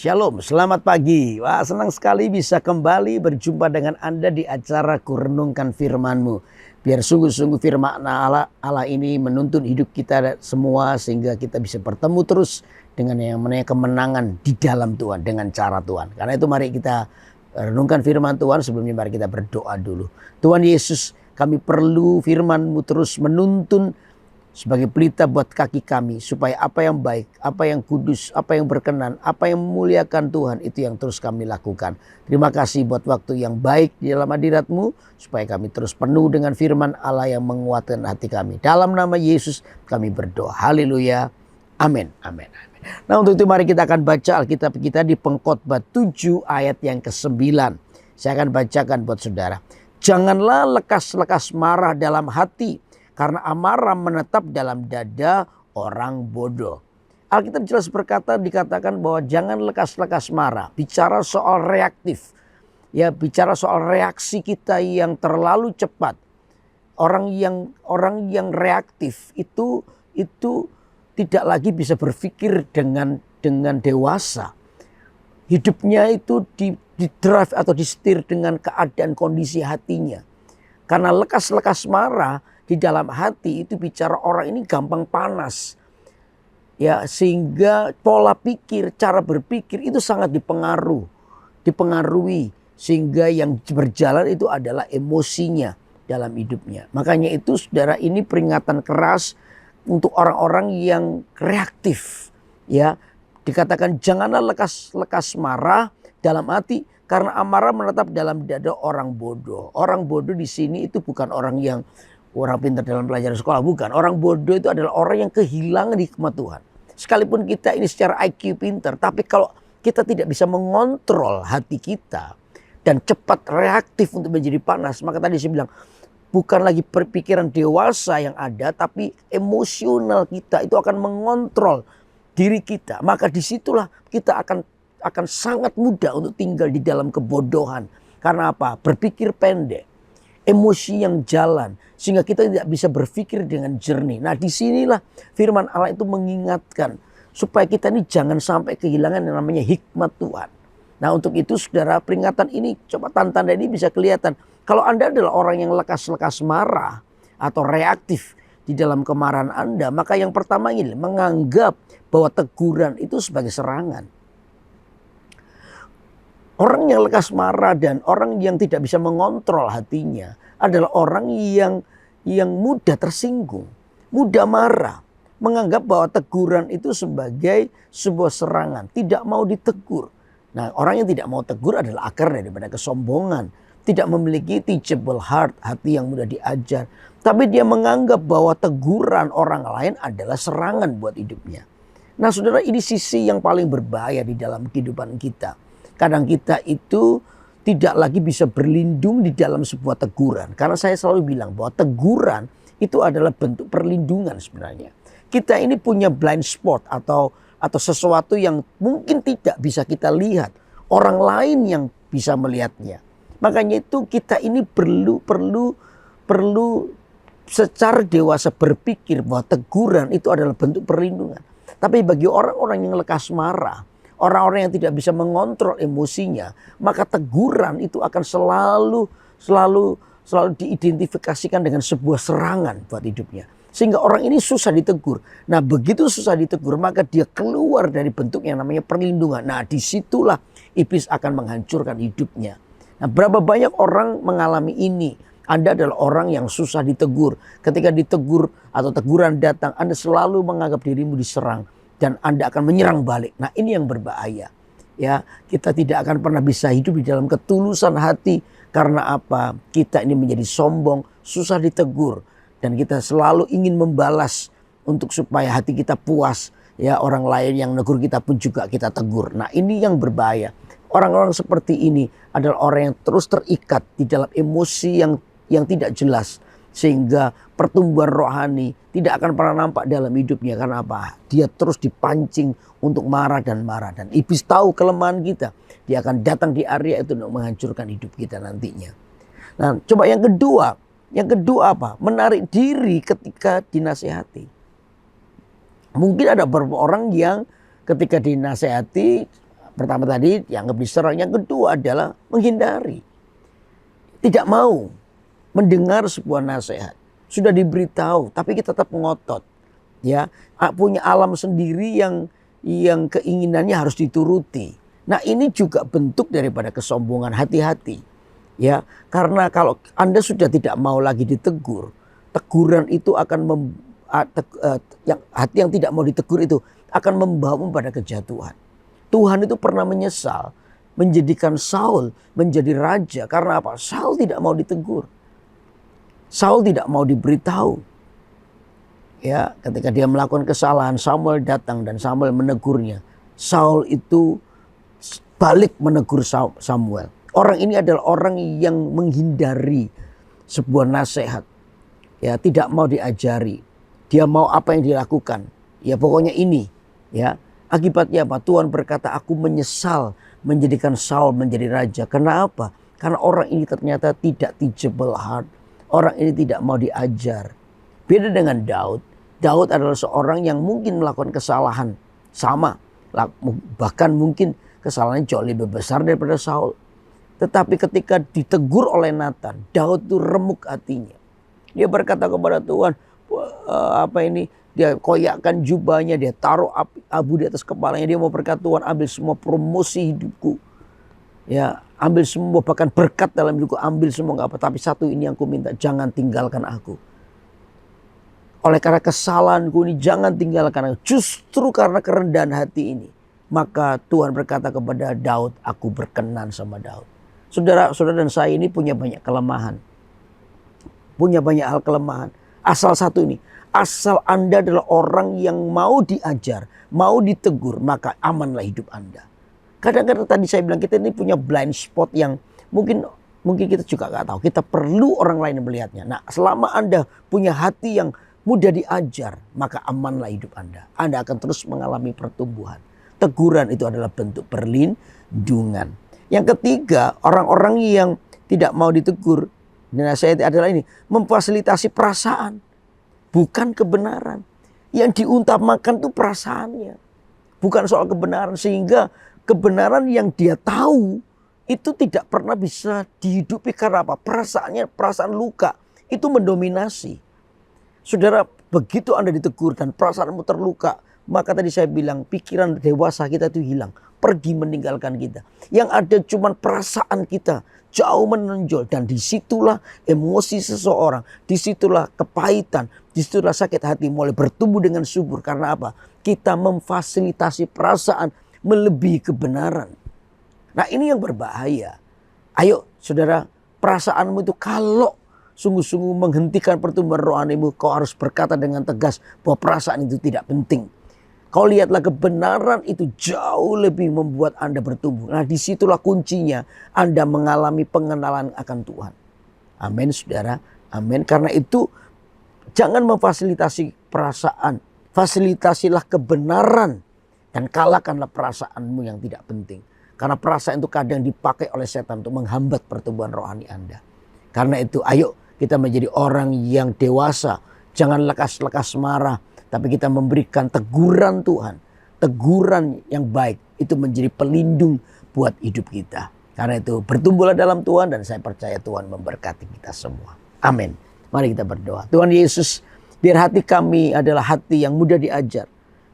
Shalom, selamat pagi. Wah, senang sekali bisa kembali berjumpa dengan Anda di acara Kurenungkan Firman-Mu. Biar sungguh-sungguh firman Allah ini menuntun hidup kita semua sehingga kita bisa bertemu terus dengan yang namanya kemenangan di dalam Tuhan dengan cara Tuhan. Karena itu mari kita renungkan firman Tuhan. Sebelumnya mari kita berdoa dulu. Tuhan Yesus, kami perlu firman-Mu terus menuntun sebagai pelita buat kaki kami, supaya apa yang baik, apa yang kudus, apa yang berkenan, apa yang memuliakan Tuhan, itu yang terus kami lakukan. Terima kasih buat waktu yang baik di dalam hadirat-Mu, supaya kami terus penuh dengan firman Allah yang menguatkan hati kami. Dalam nama Yesus kami berdoa. Haleluya. Amin. Amin. Amin. Nah, untuk itu mari kita akan baca Alkitab kita di Pengkhotbah 7 ayat yang ke-9. Saya akan bacakan buat saudara. Janganlah lekas-lekas marah dalam hati, karena amarah menetap dalam dada orang bodoh. Alkitab jelas dikatakan bahwa jangan lekas-lekas marah. Bicara soal reaktif. Ya, bicara soal reaksi kita yang terlalu cepat. Orang yang reaktif itu tidak lagi bisa berpikir dengan dewasa. Hidupnya itu di drive atau disetir dengan keadaan kondisi hatinya. Karena lekas-lekas marah di dalam hati itu bicara orang ini gampang panas. Ya, sehingga pola pikir, cara berpikir itu sangat dipengaruhi. Sehingga yang berjalan itu adalah emosinya dalam hidupnya. Makanya itu saudara, ini peringatan keras untuk orang-orang yang reaktif. Ya, dikatakan janganlah lekas-lekas marah dalam hati, karena amarah menetap dalam dada orang bodoh. Orang bodoh di sini itu bukan orang pintar dalam pelajaran sekolah, bukan. Orang bodoh itu adalah orang yang kehilangan hikmat Tuhan. Sekalipun kita ini secara IQ pintar, tapi kalau kita tidak bisa mengontrol hati kita dan cepat reaktif untuk menjadi panas, maka tadi saya bilang bukan lagi berpikiran dewasa yang ada, tapi emosional kita itu akan mengontrol diri kita. Maka disitulah kita akan sangat mudah untuk tinggal di dalam kebodohan. Karena apa? Berpikir pendek. Emosi yang jalan sehingga kita tidak bisa berpikir dengan jernih. Nah, disinilah firman Allah itu mengingatkan supaya kita ini jangan sampai kehilangan yang namanya hikmat Tuhan. Nah, untuk itu saudara, peringatan ini coba tanda ini bisa kelihatan. Kalau Anda adalah orang yang lekas-lekas marah atau reaktif di dalam kemarahan Anda, maka yang pertama ini menganggap bahwa teguran itu sebagai serangan. Orang yang lekas marah dan orang yang tidak bisa mengontrol hatinya adalah orang yang mudah tersinggung, mudah marah, menganggap bahwa teguran itu sebagai sebuah serangan, tidak mau ditegur. Nah, orang yang tidak mau tegur adalah akar daripada kesombongan, tidak memiliki teachable heart, hati yang mudah diajar, tapi dia menganggap bahwa teguran orang lain adalah serangan buat hidupnya. Nah, saudara, ini sisi yang paling berbahaya di dalam kehidupan kita. Kadang kita itu tidak lagi bisa berlindung di dalam sebuah teguran. Karena saya selalu bilang bahwa teguran itu adalah bentuk perlindungan sebenarnya. Kita ini punya blind spot atau sesuatu yang mungkin tidak bisa kita lihat. Orang lain yang bisa melihatnya. Makanya itu kita ini perlu secara dewasa berpikir bahwa teguran itu adalah bentuk perlindungan. Tapi bagi orang-orang yang lekas marah, orang-orang yang tidak bisa mengontrol emosinya, maka teguran itu akan selalu diidentifikasikan dengan sebuah serangan buat hidupnya. Sehingga orang ini susah ditegur. Nah, begitu susah ditegur, maka dia keluar dari bentuk yang namanya perlindungan. Nah, disitulah iblis akan menghancurkan hidupnya. Nah, berapa banyak orang mengalami ini? Anda adalah orang yang susah ditegur. Ketika ditegur atau teguran datang, Anda selalu menganggap dirimu diserang. Dan Anda akan menyerang balik. Nah, ini yang berbahaya. Ya, kita tidak akan pernah bisa hidup di dalam ketulusan hati. Karena apa? Kita ini menjadi sombong, susah ditegur. Dan kita selalu ingin membalas untuk supaya hati kita puas. Ya, orang lain yang negur kita pun juga kita tegur. Nah, ini yang berbahaya. Orang-orang seperti ini adalah orang yang terus terikat di dalam emosi yang tidak jelas. Sehingga pertumbuhan rohani tidak akan pernah nampak dalam hidupnya. Karena apa? Dia terus dipancing untuk marah dan marah. Dan iblis tahu kelemahan kita. Dia akan datang di area itu untuk menghancurkan hidup kita nantinya. Nah, coba yang kedua. Yang kedua apa? Menarik diri ketika dinasehati. Mungkin ada beberapa orang yang ketika dinasehati Pertama tadi dianggap diserang, yang kedua adalah menghindari. Tidak mau mendengar sebuah nasihat. Sudah diberitahu tapi kita tetap ngotot. Ya, punya alam sendiri yang keinginannya harus dituruti. Nah, ini juga bentuk daripada kesombongan. Hati-hati. Ya, karena kalau Anda sudah tidak mau lagi ditegur, teguran itu akan hati yang tidak mau ditegur itu akan membawa pada kejatuhan. Tuhan itu pernah menyesal menjadikan Saul menjadi raja karena apa? Saul tidak mau ditegur. Saul tidak mau diberitahu. Ya, ketika dia melakukan kesalahan, Samuel datang dan Samuel menegurnya. Saul itu balik menegur Samuel. Orang ini adalah orang yang menghindari sebuah nasihat. Ya, tidak mau diajari. Dia mau apa yang dilakukan. Ya, pokoknya ini. Ya, akibatnya apa? Tuhan berkata, aku menyesal menjadikan Saul menjadi raja. Kenapa? Karena orang ini ternyata tidak teachable heart. Orang ini tidak mau diajar. Beda dengan Daud. Daud adalah seorang yang mungkin melakukan kesalahan sama. Bahkan mungkin kesalahannya jauh lebih besar daripada Saul. Tetapi ketika ditegur oleh Nathan, Daud itu remuk hatinya. Dia berkata kepada Tuhan, dia koyakkan jubahnya, dia taruh abu di atas kepalanya. Dia mau berkata, Tuhan ambil semua promosi hidupku. Ya, ambil semua, bahkan berkat dalam hidupku, ambil semua nggak apa. Tapi satu ini yang ku minta, jangan tinggalkan aku. Oleh karena kesalahanku ini, jangan tinggalkan aku. Justru karena kerendahan hati ini, maka Tuhan berkata kepada Daud, aku berkenan sama Daud. Saudara-saudara dan saya ini punya banyak kelemahan. Punya banyak hal kelemahan. Asal satu ini, asal Anda adalah orang yang mau diajar, mau ditegur, maka amanlah hidup Anda. Kadang-kadang tadi saya bilang kita ini punya blind spot yang mungkin kita juga nggak tahu. Kita perlu orang lain melihatnya. Nah, selama Anda punya hati yang mudah diajar, maka amanlah hidup Anda. Anda akan terus mengalami pertumbuhan. Teguran itu adalah bentuk perlindungan. Yang ketiga, orang-orang yang tidak mau ditegur, nasihat adalah ini, memfasilitasi perasaan, bukan kebenaran. Yang diutamakan itu perasaannya, bukan soal kebenaran. Sehingga kebenaran yang dia tahu itu tidak pernah bisa dihidupi karena apa? Perasaan luka itu mendominasi. Saudara, begitu Anda ditegur dan perasaanmu terluka, maka tadi saya bilang pikiran dewasa kita itu hilang, pergi meninggalkan kita. Yang ada cuma perasaan kita jauh menonjol, dan disitulah emosi seseorang, disitulah kepahitan, disitulah sakit hati mulai bertumbuh dengan subur. Karena apa? Kita memfasilitasi perasaan melebihi kebenaran. Nah, ini yang berbahaya. Ayo saudara, perasaanmu itu kalau sungguh-sungguh menghentikan pertumbuhan rohanimu, kau harus berkata dengan tegas bahwa perasaan itu tidak penting. Kau lihatlah kebenaran itu jauh lebih membuat Anda bertumbuh. Nah, disitulah kuncinya Anda mengalami pengenalan akan Tuhan. Amin saudara, amin. Karena itu jangan memfasilitasi perasaan. Fasilitasilah kebenaran dan kalahkanlah perasaanmu yang tidak penting. Karena perasaan itu kadang dipakai oleh setan untuk menghambat pertumbuhan rohani Anda. Karena itu ayo kita menjadi orang yang dewasa. Jangan lekas-lekas marah. Tapi kita memberikan teguran Tuhan. Teguran yang baik. Itu menjadi pelindung buat hidup kita. Karena itu bertumbuhlah dalam Tuhan. Dan saya percaya Tuhan memberkati kita semua. Amin. Mari kita berdoa. Tuhan Yesus, biar hati kami adalah hati yang mudah diajar.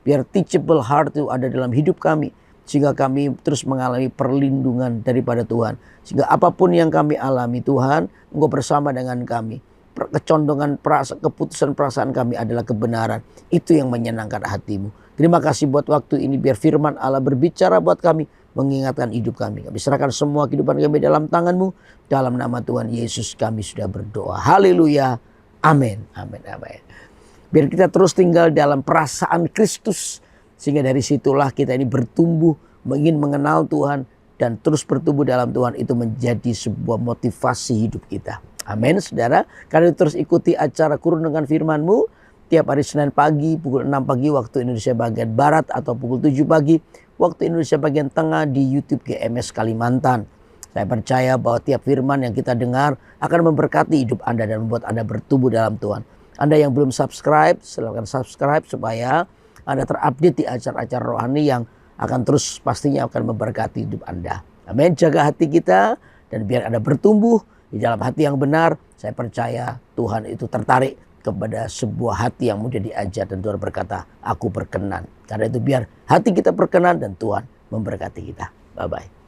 Biar teachable heart itu ada dalam hidup kami. Sehingga kami terus mengalami perlindungan daripada Tuhan. Sehingga apapun yang kami alami Tuhan, Engkau bersama dengan kami. Kecondongan keputusan perasaan kami adalah kebenaran. Itu yang menyenangkan hatimu. Terima kasih buat waktu ini. Biar firman Allah berbicara buat kami. Mengingatkan hidup kami. Kami serahkan semua kehidupan kami dalam tangan-Mu. Dalam nama Tuhan Yesus kami sudah berdoa. Haleluya. Amin. Amin. Amin. Biar kita terus tinggal dalam perasaan Kristus. Sehingga dari situlah kita ini bertumbuh, ingin mengenal Tuhan, dan terus bertumbuh dalam Tuhan. Itu menjadi sebuah motivasi hidup kita. Amin saudara. Karena itu terus ikuti acara Kurun dengan Firman-Mu. Tiap hari Senin pagi, pukul 6 pagi waktu Indonesia bagian Barat. Atau pukul 7 pagi waktu Indonesia bagian Tengah di YouTube GMS Kalimantan. Saya percaya bahwa tiap firman yang kita dengar akan memberkati hidup Anda dan membuat Anda bertumbuh dalam Tuhan. Anda yang belum subscribe, silakan subscribe supaya Anda terupdate di acara-acara rohani yang akan terus pastinya akan memberkati hidup Anda. Amin. Jaga hati kita dan biar Anda bertumbuh di dalam hati yang benar. Saya percaya Tuhan itu tertarik kepada sebuah hati yang mudah diajar dan Tuhan berkata, aku berkenan. Karena itu biar hati kita berkenan dan Tuhan memberkati kita. Bye-bye.